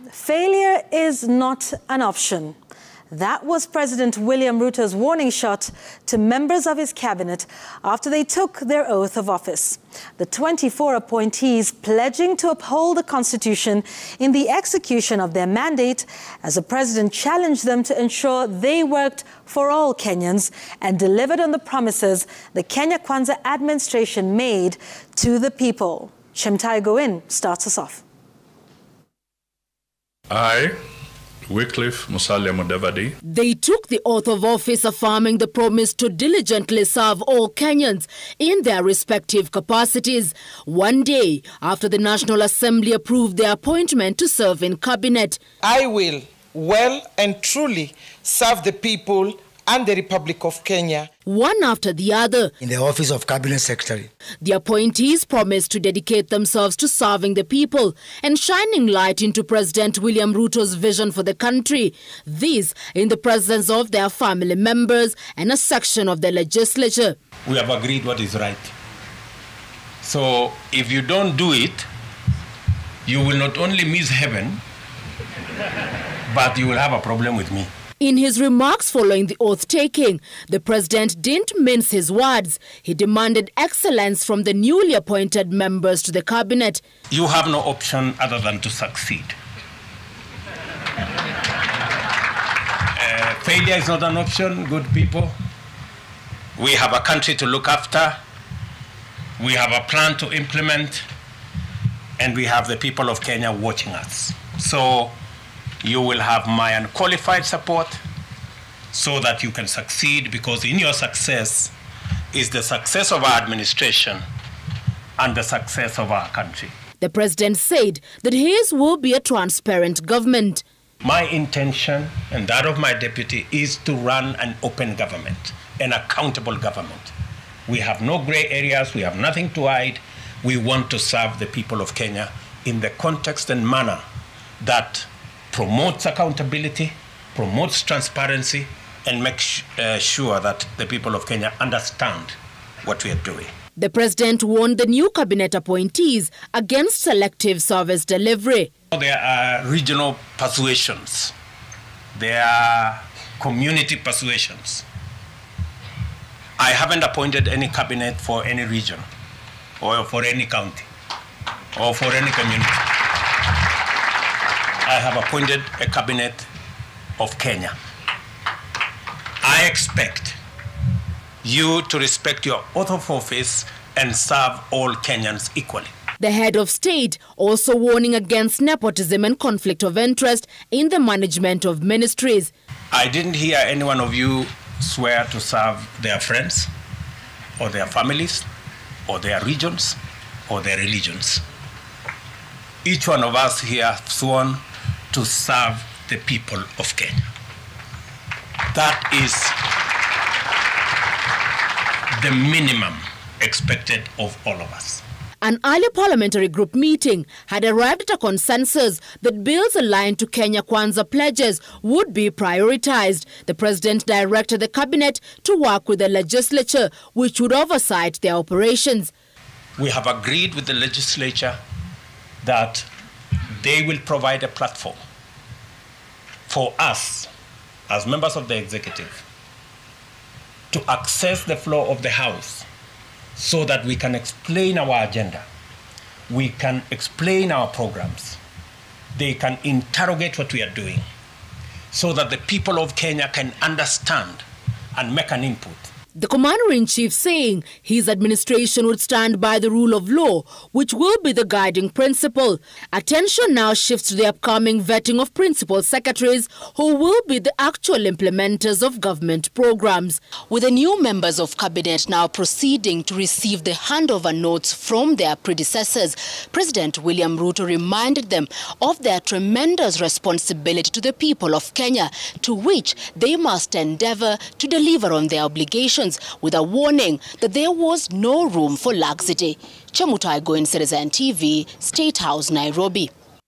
Failure is not an option. That was President William Ruto's warning shot to members of his cabinet after they took their oath of office. The 24 appointees pledging to uphold the Constitution in the execution of their mandate as the president challenged them to ensure they worked for all Kenyans and delivered on the promises the Kenya Kwanza administration made to the people. Chemtai Goin starts us off. I, Wycliffe Musalia Mudavadi. They took the oath of office affirming the promise to diligently serve all Kenyans in their respective capacities, one day after the National Assembly approved their appointment to serve in cabinet. I will well and truly serve the people and the Republic of Kenya. One after the other. In the office of Cabinet Secretary. The appointees promised to dedicate themselves to serving the people and shining light into President William Ruto's vision for the country. This in the presence of their family members and a section of the legislature. We have agreed what is right. So if you don't do it, you will not only miss heaven, but you will have a problem with me. In his remarks following the oath-taking, the president didn't mince his words. He demanded excellence from the newly appointed members to the cabinet. You have no option other than to succeed. Failure is not an option, good people. We have a country to look after. We have a plan to implement. And we have the people of Kenya watching us. So you will have my unqualified support so that you can succeed, because in your success is the success of our administration and the success of our country. The president said that his will be a transparent government. My intention and that of my deputy is to run an open government, an accountable government. We have no gray areas, we have nothing to hide. We want to serve the people of Kenya in the context and manner that promotes accountability, promotes transparency, and makes sure that the people of Kenya understand what we are doing. The president warned the new cabinet appointees against selective service delivery. There are regional persuasions. There are community persuasions. I haven't appointed any cabinet for any region or for any county or for any community. I have appointed a cabinet of Kenya. I expect you to respect your oath of office and serve all Kenyans equally. The head of state also warning against nepotism and conflict of interest in the management of ministries. I didn't hear any one of you swear to serve their friends or their families or their regions or their religions. Each one of us here sworn to serve the people of Kenya. That is the minimum expected of all of us. An early parliamentary group meeting had arrived at a consensus that bills aligned to Kenya Kwanza pledges would be prioritized. The president directed the cabinet to work with the legislature, which would oversight their operations. We have agreed with the legislature that they will provide a platform for us, as members of the executive, to access the floor of the House so that we can explain our agenda. We can explain our programs. They can interrogate what we are doing so that the people of Kenya can understand and make an input. The commander-in-chief saying his administration would stand by the rule of law, which will be the guiding principle. Attention now shifts to the upcoming vetting of principal secretaries who will be the actual implementers of government programs. With the new members of cabinet now proceeding to receive the handover notes from their predecessors, President William Ruto reminded them of their tremendous responsibility to the people of Kenya, to which they must endeavor to deliver on their obligations, with a warning that there was no room for laxity. Chemutai Goin, Citizen TV, State House, Nairobi.